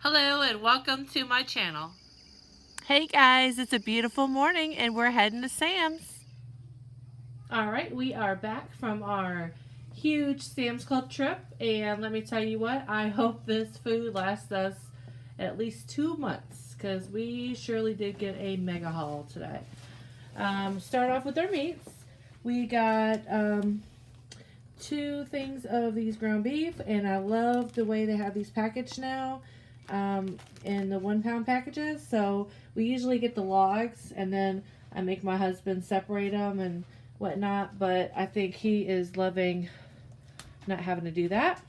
Hello and welcome to my channel. Hey guys, it's a beautiful morning and we're heading to Sam's. All right, we are back from our huge Sam's Club trip, and let me tell you what, I hope this food lasts us at least 2 months because we surely did get a mega haul today. Start off with our meats. We got two things of these ground beef, and I love the way they have these packaged now in the 1 pound packages. So we usually get the logs, and then I make my husband separate them and whatnot. But I think he is loving not having to do that.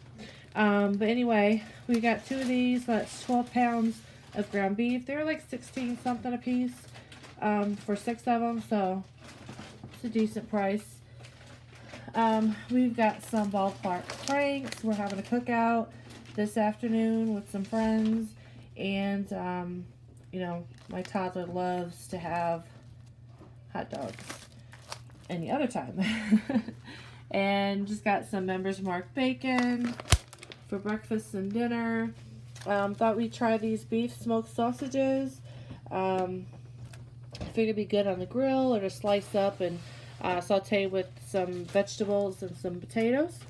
But anyway, we got two of these. So that's 12 pounds of ground beef. They're like 16 something a piece for 6 of them. So it's a decent price. We've got some ballpark franks. We're having a cookout this afternoon with some friends, and my toddler loves to have hot dogs any other time. And just got some Members Mark bacon for breakfast and dinner. Thought we'd try these beef smoked sausages. I figured it'd be good on the grill or to slice up and saute with some vegetables and some potatoes.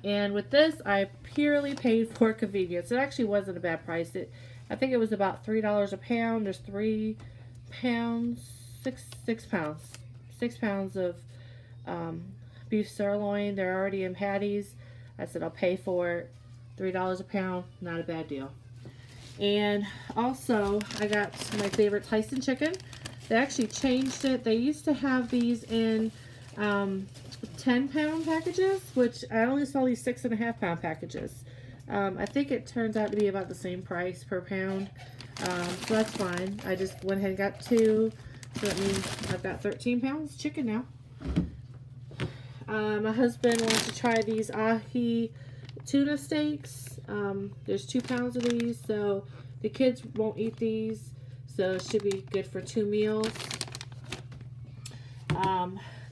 And with this, I purely paid for convenience. It actually wasn't a bad price. I think it was about $3 a pound. There's 3 pounds, 6 pounds, 6 pounds of beef sirloin. They're already in patties. I said I'll pay for it. $3 a pound, not a bad deal. And also, I got my favorite Tyson chicken. They actually changed it. They used to have these in 10-pound packages, which I only saw these 6.5-pound packages. I think it turns out to be about the same price per pound. So that's fine. I just went ahead and got two. So that means I've got 13 pounds chicken now. My husband wants to try these ahi tuna steaks. There's 2 pounds of these, so the kids won't eat these. So it should be good for 2 meals.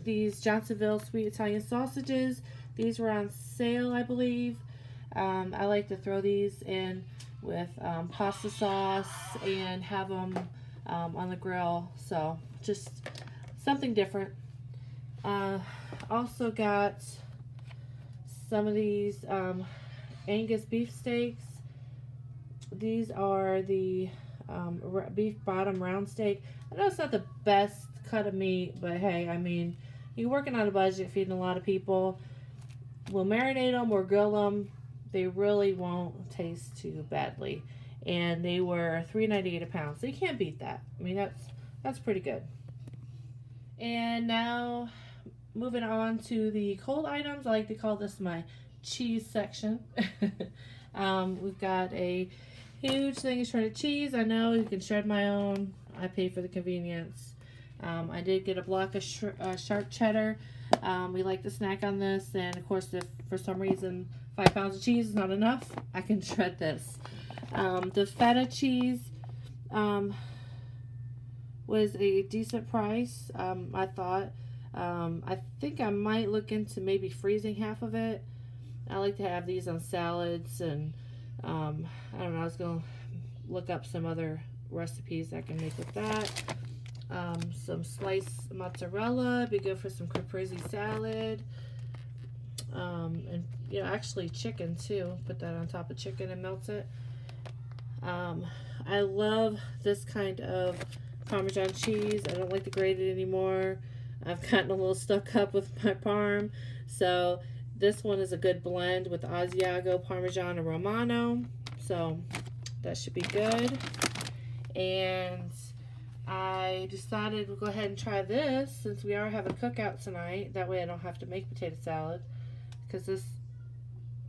These Johnsonville sweet Italian sausages. These were on sale, I believe. I like to throw these in with pasta sauce and have them on the grill. So just something different. Also got some of these Angus beef steaks. These are the beef bottom round steak. I know it's not the best cut of meat, but hey, I mean, you're working on a budget, feeding a lot of people. We'll marinate them or grill them. They really won't taste too badly. And they were $3.98 a pound, so you can't beat that. I mean, that's pretty good. And now, moving on to the cold items. I like to call this my cheese section. We've got a huge thing of shredded cheese. I know you can shred my own. I pay for the convenience. I did get a block of sharp cheddar. We like to snack on this, and of course, if for some reason 5 pounds of cheese is not enough, I can shred this. The feta cheese was a decent price. I thought. I think I might look into maybe freezing half of it. I like to have these on salads, and I don't know. I was gonna look up some other recipes I can make with that. Some sliced mozzarella, be good for some caprese salad. And actually chicken too. Put that on top of chicken and melt it. I love this kind of Parmesan cheese. I don't like to grate it anymore. I've gotten a little stuck up with my parm. So this one is a good blend with Asiago, Parmesan, and Romano. So that should be good. And I decided we'll go ahead and try this since we are having a cookout tonight. That way I don't have to make potato salad because this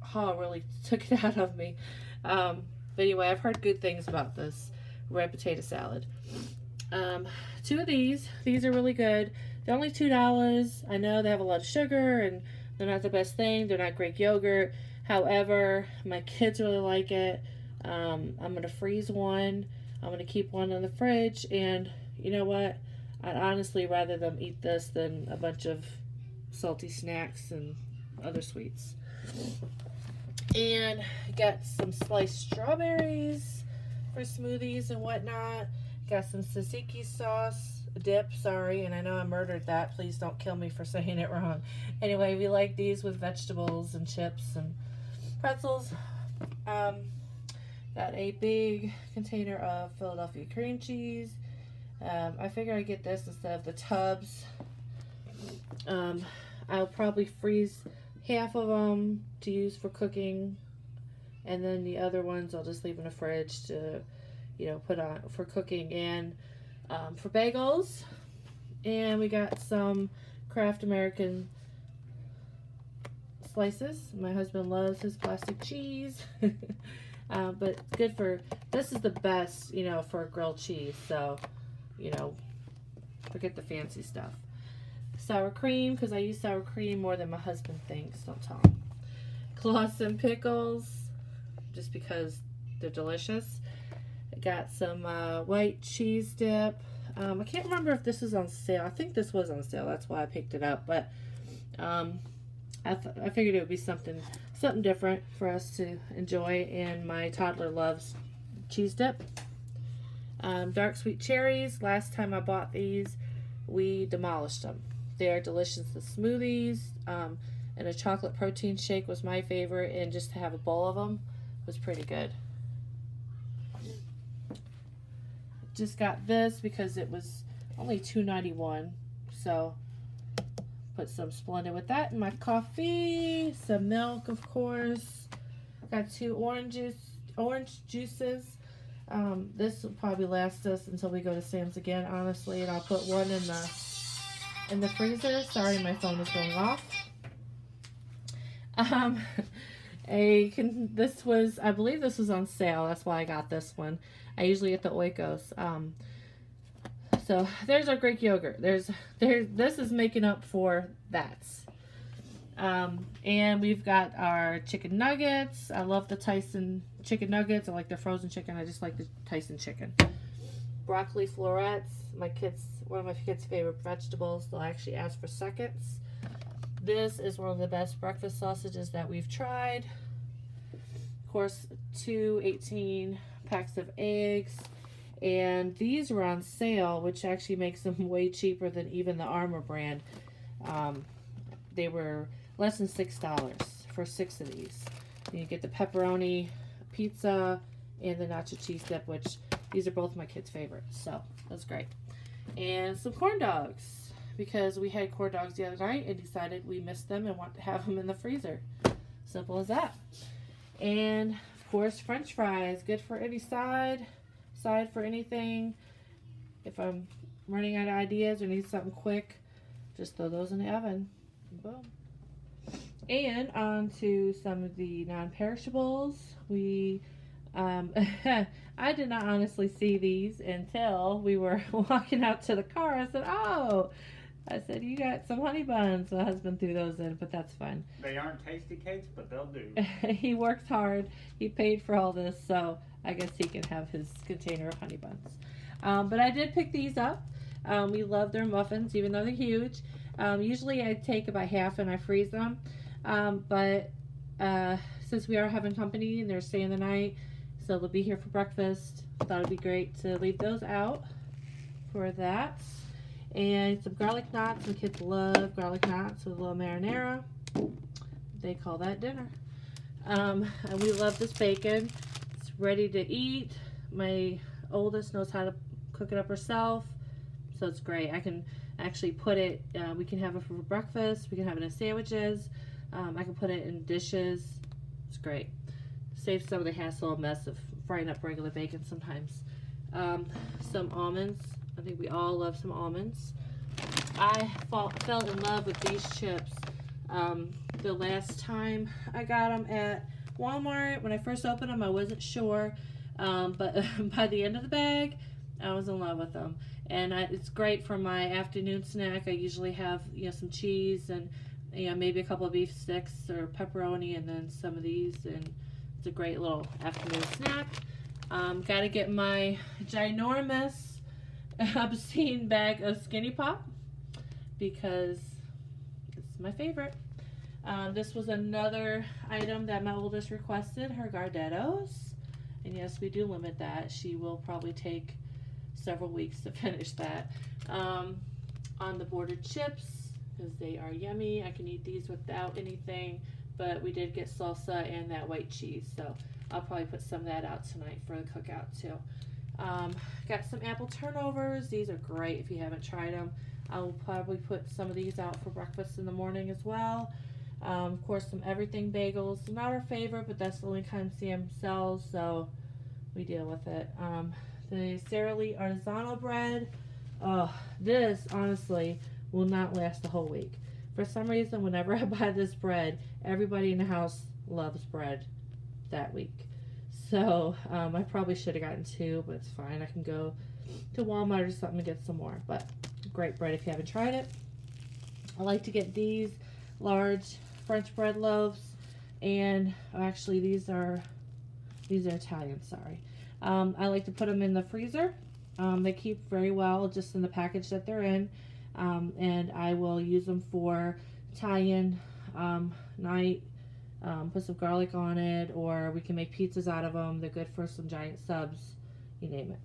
haul really took it out of me. But anyway, I've heard good things about this red potato salad. Two of these are really good. They're only $2. I know they have a lot of sugar and they're not the best thing. They're not Greek yogurt. However, my kids really like it. I'm going to freeze one. I'm going to keep one in the fridge. And you know what? I'd honestly rather them eat this than a bunch of salty snacks and other sweets. And got some sliced strawberries for smoothies and whatnot. Got some tzatziki sauce dip, sorry, and I know I murdered that. Please don't kill me for saying it wrong. Anyway, we like these with vegetables and chips and pretzels. Got a big container of Philadelphia cream cheese. I figure I get this instead of the tubs. I'll probably freeze half of them to use for cooking, and then the other ones I'll just leave in the fridge to, you know, put on for cooking and for bagels. And we got some Kraft American slices. My husband loves his plastic cheese. But it's good for, this is the best, you know, for grilled cheese. So, you know, forget the fancy stuff. Sour cream, because I use sour cream more than my husband thinks. Don't tell him. Claussen pickles, just because they're delicious. I got some white cheese dip. I can't remember if this was on sale. I think this was on sale. That's why I picked it up. But I figured it would be something different for us to enjoy. And my toddler loves cheese dip. Dark sweet cherries. Last time I bought these, we demolished them. They are delicious as smoothies. And a chocolate protein shake was my favorite. And just to have a bowl of them was pretty good. Just got this because it was only $2.91. So put some Splenda with that in my coffee. Some milk, of course. Got 2 orange juices. This will probably last us until we go to Sam's again, honestly. And I'll put one in the freezer. Sorry, my phone is going off. This was, I believe this was on sale. That's why I got this one. I usually get the Oikos. So there's our Greek yogurt. This is making up for that. And we've got our chicken nuggets. I love the Tyson chicken nuggets. I like the frozen chicken. I just like the Tyson chicken. Broccoli florets. One of my kids' favorite vegetables. They'll actually ask for seconds. This is one of the best breakfast sausages that we've tried. Of course, 2 18 packs of eggs. And these were on sale, which actually makes them way cheaper than even the Armour brand. They were less than $6 for 6 of these. And you get the pepperoni pizza and the nacho cheese dip, which these are both my kids' favorites. So that's great. And some corn dogs, because we had corn dogs the other night and decided we missed them and want to have them in the freezer. Simple as that. And of course, French fries, good for any side for anything. If I'm running out of ideas or need something quick, just throw those in the oven. Boom. And on to some of the non-perishables. I did not honestly see these until we were walking out to the car. I said, you got some honey buns. My husband threw those in, but that's fine. They aren't tasty cakes, but they'll do. He worked hard. He paid for all this, so I guess he can have his container of honey buns. But I did pick these up. We love their muffins, even though they're huge. Usually I take about half and I freeze them. But since we are having company and they're staying the night, so they'll be here for breakfast, thought it'd be great to leave those out for that. And some garlic knots. The kids love garlic knots with a little marinara. They call that dinner. And we love this bacon. It's ready to eat. My oldest knows how to cook it up herself, so it's great. I can actually put it, we can have it for breakfast, we can have it in sandwiches, I can put it in dishes. It's great. Saves some of the hassle and mess of frying up regular bacon sometimes. Some almonds. I think we all love some almonds. I fell in love with these chips the last time I got them at Walmart. When I first opened them, I wasn't sure, but by the end of the bag, I was in love with them. And it's great for my afternoon snack. I usually have, some cheese and maybe a couple of beef sticks or pepperoni, and then some of these, and it's a great little afternoon snack. Got to get my ginormous obscene bag of Skinny Pop because it's my favorite. This was another item that my oldest requested, her Gardettos. And yes, we do limit that. She will probably take several weeks to finish that. On the bordered chips, because they are yummy. I can eat these without anything, but we did get salsa and that white cheese, so I'll probably put some of that out tonight for the cookout too. Got some apple turnovers. These are great if you haven't tried them. I will probably put some of these out for breakfast in the morning as well. Of course, some everything bagels. Not our favorite, but that's the only kind Sam sells, so we deal with it. The Sara Lee Artisanal bread. Oh, this honestly will not last the whole week. For some reason, whenever I buy this bread, everybody in the house loves bread that week. So I probably should have gotten 2, but it's fine. I can go to Walmart or something to get some more. But great bread if you haven't tried it. I like to get these large French bread loaves, and actually these are Italian. Sorry. I like to put them in the freezer. They keep very well just in the package that they're in, and I will use them for Italian night. Put some garlic on it, or we can make pizzas out of them. They're good for some giant subs, you name it.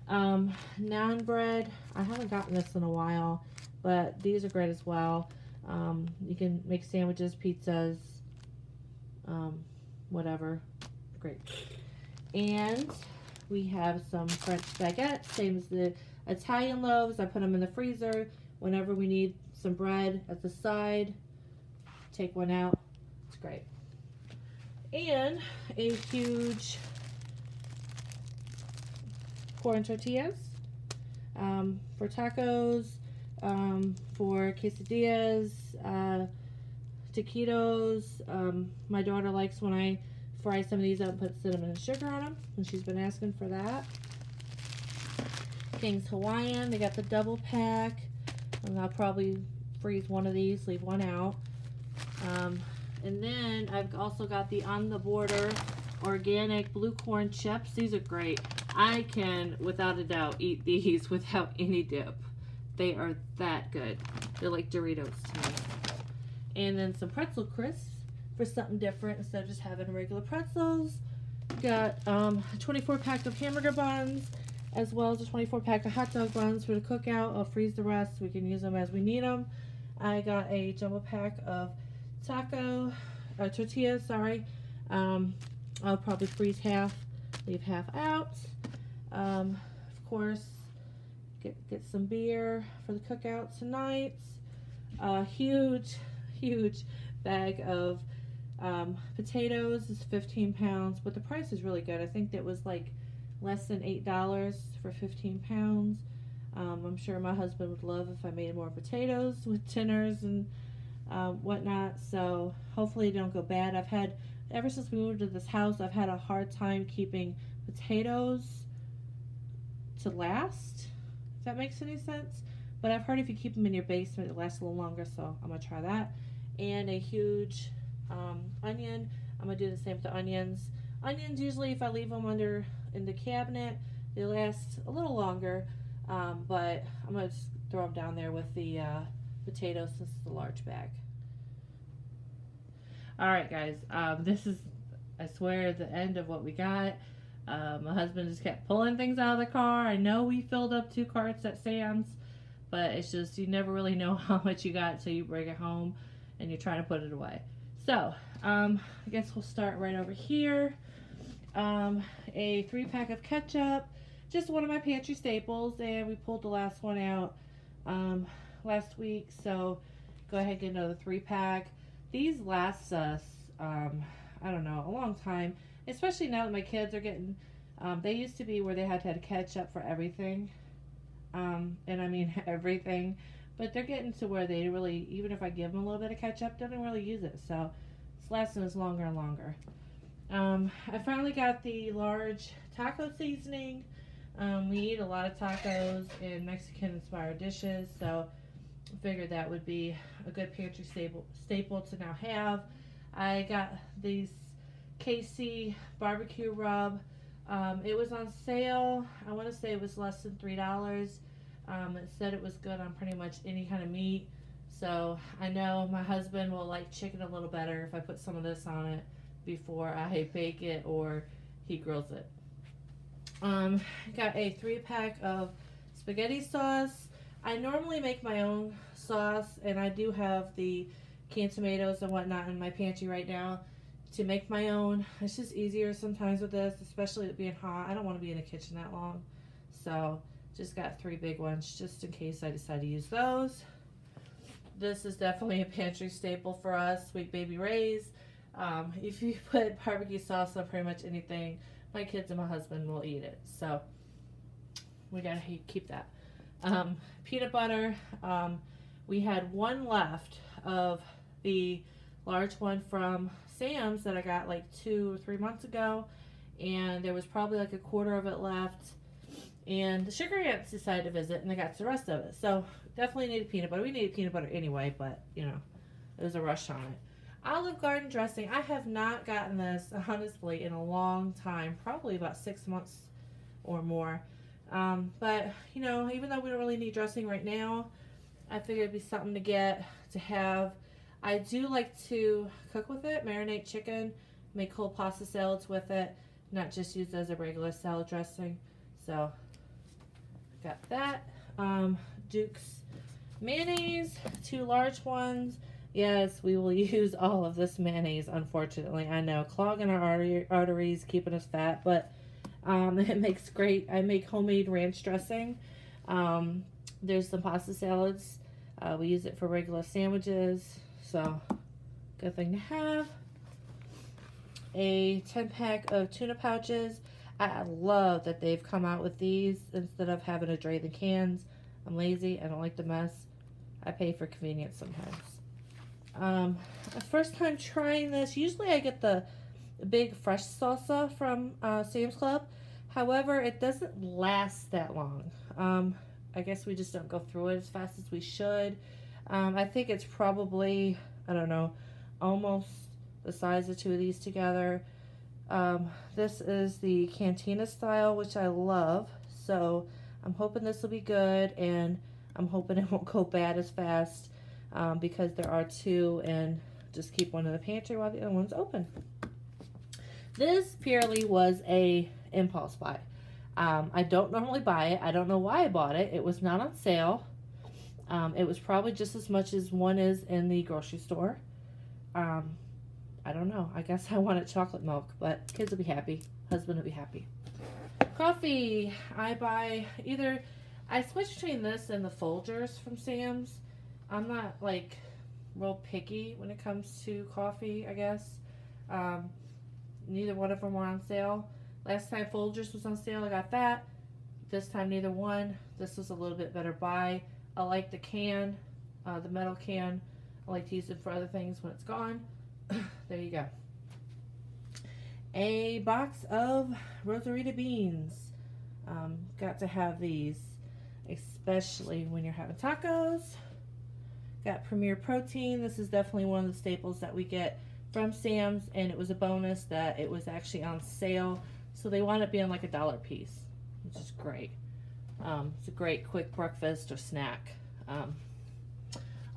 Naan bread, I haven't gotten this in a while, but these are great as well. You can make sandwiches, pizzas, whatever. Great. And we have some French baguettes, same as the Italian loaves. I put them in the freezer whenever we need some bread at the side. Take one out. It's great. And a huge corn tortillas for tacos, for quesadillas, taquitos. My daughter likes when I fry some of these up and put cinnamon and sugar on them, and she's been asking for that. King's Hawaiian, they got the double pack, and I'll probably freeze one of these, leave one out. And then I've also got the On the Border organic blue corn chips. These are great. I can, without a doubt, eat these without any dip. They are that good. They're like Doritos to me. And then some pretzel crisps for something different instead of just having regular pretzels. Got a 24 pack of hamburger buns, as well as a 24 pack of hot dog buns for the cookout. I'll freeze the rest. We can use them as we need them. I got a jumbo pack of tortillas, sorry. I'll probably freeze half, leave half out. Of course, get some beer for the cookout tonight. A huge bag of potatoes is 15 pounds, but the price is really good. I think that was like less than $8 for 15 pounds. I'm sure my husband would love if I made more potatoes with tinners and whatnot, so hopefully they don't go bad. I've had, ever since we moved to this house, I've had a hard time keeping potatoes to last, if that makes any sense. But I've heard if you keep them in your basement, it lasts a little longer, so I'm going to try that. And a huge onion. I'm going to do the same with the onions. Onions, usually if I leave them in the cabinet, they last a little longer, but I'm going to just throw them down there with the potatoes since it's a large bag. Alright guys, this is, I swear, the end of what we got. My husband just kept pulling things out of the car. I know we filled up 2 carts at Sam's, but it's just, you never really know how much you got until you bring it home and you're trying to put it away. So, I guess we'll start right over here. A 3-pack of ketchup, just one of my pantry staples, and we pulled the last one out last week, so go ahead and get another 3-pack. These last us, I don't know, a long time, especially now that my kids are getting, they used to be where they had to have ketchup for everything, and I mean everything, but they're getting to where they really, even if I give them a little bit of ketchup, they don't really use it, so it's lasting us longer and longer. I finally got the large taco seasoning. We eat a lot of tacos and Mexican inspired dishes, so I figured that would be a good pantry staple to now have. I got these KC barbecue rub. It was on sale. I want to say it was less than $3. It said it was good on pretty much any kind of meat, So I know my husband will like chicken a little better if I put some of this on it before I bake it or he grills it. Got a 3-pack of spaghetti sauce. I normally make my own sauce, and I do have the canned tomatoes and whatnot in my pantry right now to make my own. It's just easier sometimes with this, especially it being hot. I don't want to be in the kitchen that long, so just got 3 big ones just in case I decide to use those. This is definitely a pantry staple for us, Sweet Baby Ray's. If you put barbecue sauce on pretty much anything, my kids and my husband will eat it, so we gotta keep that. Peanut butter, we had one left of the large one from Sam's that I got like 2 or 3 months ago, and there was probably like a quarter of it left, and the sugar ants decided to visit and they got the rest of it. So definitely needed peanut butter. We needed peanut butter anyway, but you know, there was a rush on it. Olive Garden dressing, I have not gotten this honestly in a long time, probably about 6 months or more. But you know, even though we don't really need dressing right now, I figured it'd be something to get to have. I do like to cook with it, marinate chicken, make whole pasta salads with it, not just use it as a regular salad dressing. So got that. Duke's mayonnaise, 2 large ones. Yes, we will use all of this mayonnaise, unfortunately. I know, clogging our arteries, keeping us fat, but it makes great. I make homemade ranch dressing. There's some pasta salads. We use it for regular sandwiches, so good thing to have. A 10-pack of tuna pouches. I love that they've come out with these instead of having to drain the cans. I'm lazy. I don't like the mess. I pay for convenience sometimes. First time trying this. Usually I get the big fresh salsa from Sam's Club. However, it doesn't last that long. I guess we just don't go through it as fast as we should. I think it's probably, I don't know, almost the size of 2 of these together. This is the Cantina style, which I love. So I'm hoping this will be good, and I'm hoping it won't go bad as fast because there are 2, and just keep one in the pantry while the other one's open. This purely was a impulse buy. I don't normally buy it. I don't know why I bought it. It was not on sale. It was probably just as much as one is in the grocery store. I don't know. I guess I wanted chocolate milk, but kids will be happy. Husband will be happy. Coffee. I buy either, I switch between this and the Folgers from Sam's. I'm not like real picky when it comes to coffee, I guess. Neither one of them were on sale. Last time Folgers was on sale, I got that. This time neither one. This was a little bit better buy. I like the can, the metal can. I like to use it for other things when it's gone. There you go. A box of Rosarita beans. Got to have these, especially when you're having tacos. Got Premier Protein. This is definitely one of the staples that we get from Sam's, and it was a bonus that it was actually on sale. So they wound up being like $1 a piece, which is great. It's a great quick breakfast or snack.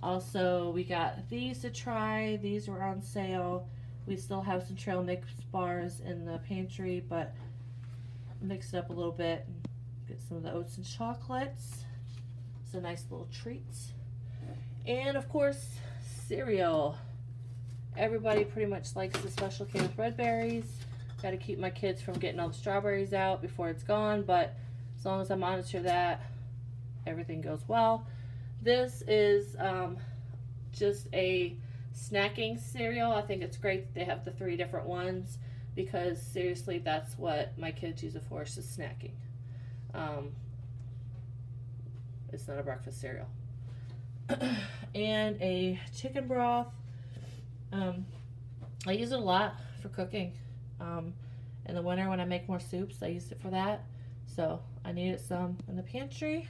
Also, we got these to try. These were on sale. We still have some trail mix bars in the pantry, but mix it up a little bit. Get some of the oats and chocolates. It's a nice little treat. And of course, cereal. Everybody pretty much likes the Special K with red berries. Got to keep my kids from getting all the strawberries out before it's gone, but as long as I monitor that, everything goes well. This is just a snacking cereal. I think it's great that they have the 3 different ones, because seriously, that's what my kids use it for, is just snacking. It's not a breakfast cereal. And a chicken broth. I use it a lot for cooking. In the winter when I make more soups, I use it for that. So I needed some in the pantry.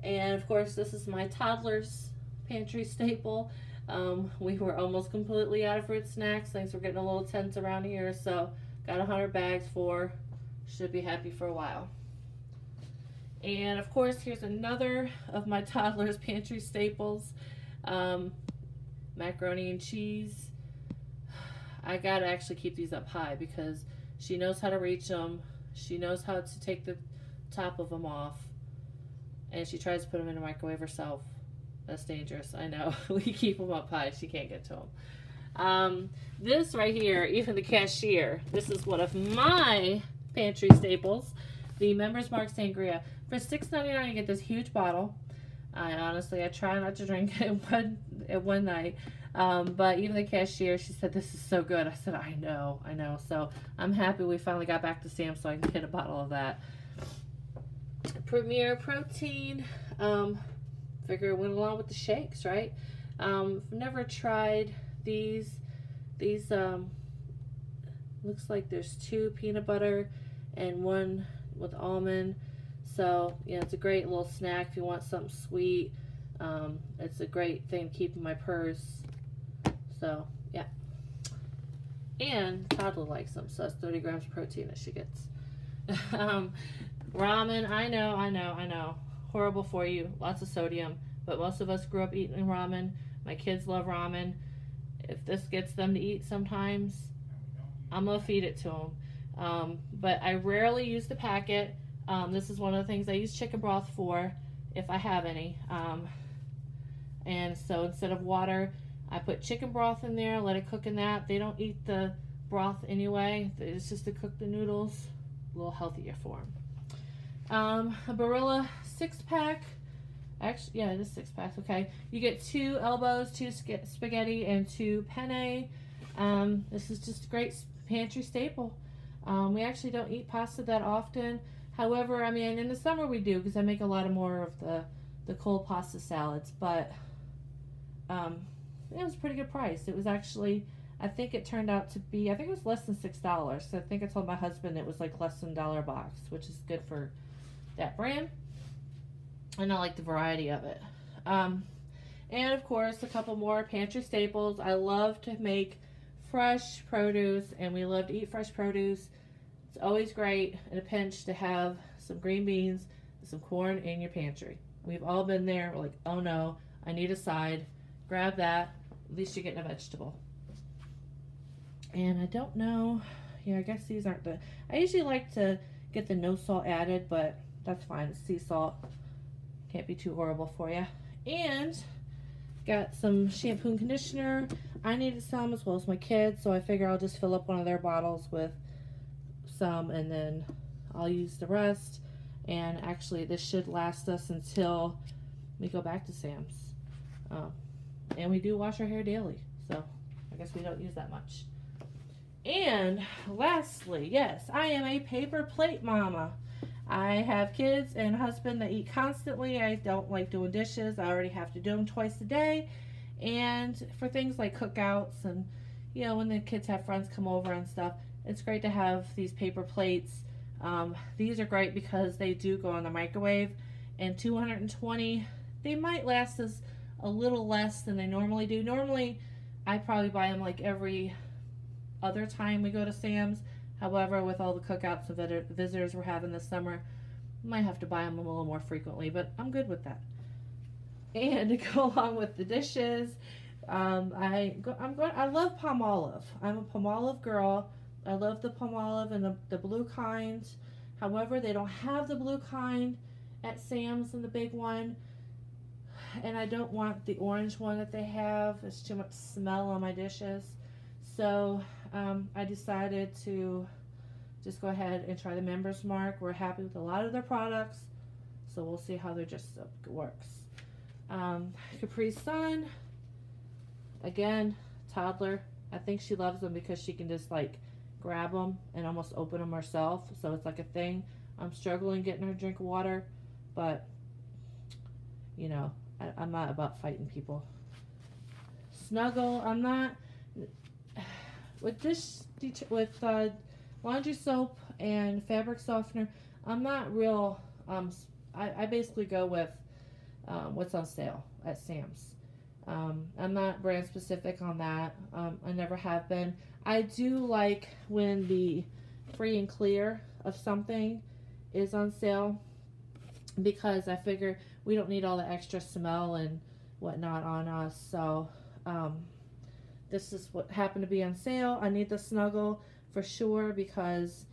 And of course, this is my toddler's pantry staple. We were almost completely out of fruit snacks. Things were getting a little tense around here, so got 100 bags for. Should be happy for a while. And of course, here's another of my toddler's pantry staples. Macaroni and cheese. I gotta actually keep these up high because she knows how to reach them. She knows how to take the top of them off. And she tries to put them in the microwave herself. That's dangerous. I know. We keep them up high. She can't get to them. This right here, even the cashier, this is one of my pantry staples. The Members Mark Sangria. For $6.99 you get this huge bottle. I try not to drink it at one night. But even the cashier, she said, this is so good. I said, I know. So I'm happy we finally got back to Sam's so I can get a bottle of that. Premier Protein. Figure it went along with the shakes, right? I've never tried these. These, looks like there's 2 peanut butter and 1 with almond. So, yeah, it's a great little snack if you want something sweet. It's a great thing to keep in my purse. So, yeah. And toddler likes them, so that's 30 grams of protein that she gets. Ramen, I know. Horrible for you. Lots of sodium. But most of us grew up eating ramen. My kids love ramen. If this gets them to eat sometimes, I'm going to feed it to them. But I rarely use the packet. This is one of the things I use chicken broth for, if I have any. And so instead of water, I put chicken broth in there, let it cook in that. They don't eat the broth anyway. It's just to cook the noodles. A little healthier for them. A Barilla 6-pack. Actually, yeah, it is 6 packs. Okay. You get 2 elbows, 2 spaghetti, and 2 penne. This is just a great pantry staple. We actually don't eat pasta that often. However, I mean, in the summer we do because I make a lot more of the cold pasta salads. But it was a pretty good price. It was actually, I think it turned out to be, I think it was less than $6. So I think I told my husband it was like less than $1 a box, which is good for that brand. And I like the variety of it. And of course, a couple more pantry staples. I love to make fresh produce, and we love to eat fresh produce. It's always great in a pinch to have some green beans and some corn in your pantry. We've all been there. We're like, oh no, I need a side. Grab that. At least you're getting a vegetable. And I don't know. Yeah, I guess these aren't the... I usually like to get the no salt added, but that's fine. It's sea salt. Can't be too horrible for you. And got some shampoo and conditioner. I needed some as well as my kids, so I figure I'll just fill up one of their bottles with some, and then I'll use the rest. And actually, this should last us until we go back to Sam's. And we do wash our hair daily, so I guess we don't use that much. And lastly, yes, I am a paper plate mama. I have kids and a husband that eat constantly. I don't like doing dishes. I already have to do them twice a day. And for things like cookouts and, you know, when the kids have friends come over and stuff, it's great to have these paper plates. These are great because they do go in the microwave. And 220, they might last us a little less than they normally do. Normally, I probably buy them like every other time we go to Sam's. However, with all the cookouts and visitors we're having this summer, might have to buy them a little more frequently, but I'm good with that. And to go along with the dishes, I love Palmolive. I'm a Palmolive girl. I love the Palmolive and the blue kind. However, they don't have the blue kind at Sam's and the big one. And I don't want the orange one that they have. It's too much smell on my dishes. So I decided to just go ahead and try the Members Mark. We're happy with a lot of their products, so we'll see how their dish soap works. Capri Sun, again, toddler. I think she loves them because she can just like grab them and almost open them herself, so it's like a thing. I'm struggling getting her to drink water, but you know, I'm not about fighting people. Snuggle, I'm not. With laundry soap and fabric softener, I'm not real, I basically go with what's on sale at Sam's. I'm not brand specific on that. I never have been. I do like when the free and clear of something is on sale, because I figure we don't need all the extra smell and whatnot on us. So this is what happened to be on sale. I need the Snuggle for sure because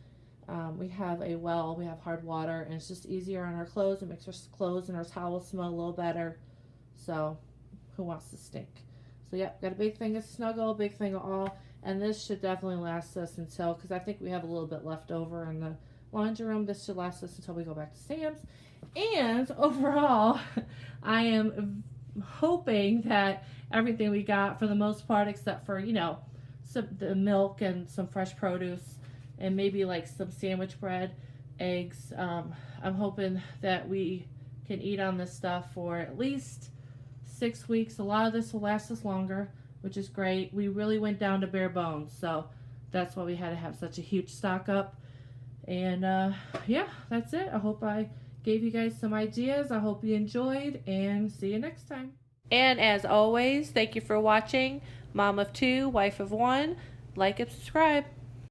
we have a well, we have hard water, and it's just easier on our clothes. It makes our clothes and our towels smell a little better. So who wants to stink? So yep, got a big thing of Snuggle, big thing of all, and this should definitely last us until, because I think we have a little bit left over in the laundry room. This should last us until we go back to Sam's. And overall, I am hoping that everything we got, for the most part, except for, you know, the milk and some fresh produce and maybe like some sandwich bread, eggs, I'm hoping that we can eat on this stuff for at least 6 weeks. A lot of this will last us longer, which is great. We really went down to bare bones, so that's why we had to have such a huge stock up. And yeah, that's it. I hope I gave you guys some ideas. I hope you enjoyed, and see you next time. And as always, thank you for watching. Mom of 2, wife of 1. Like and subscribe.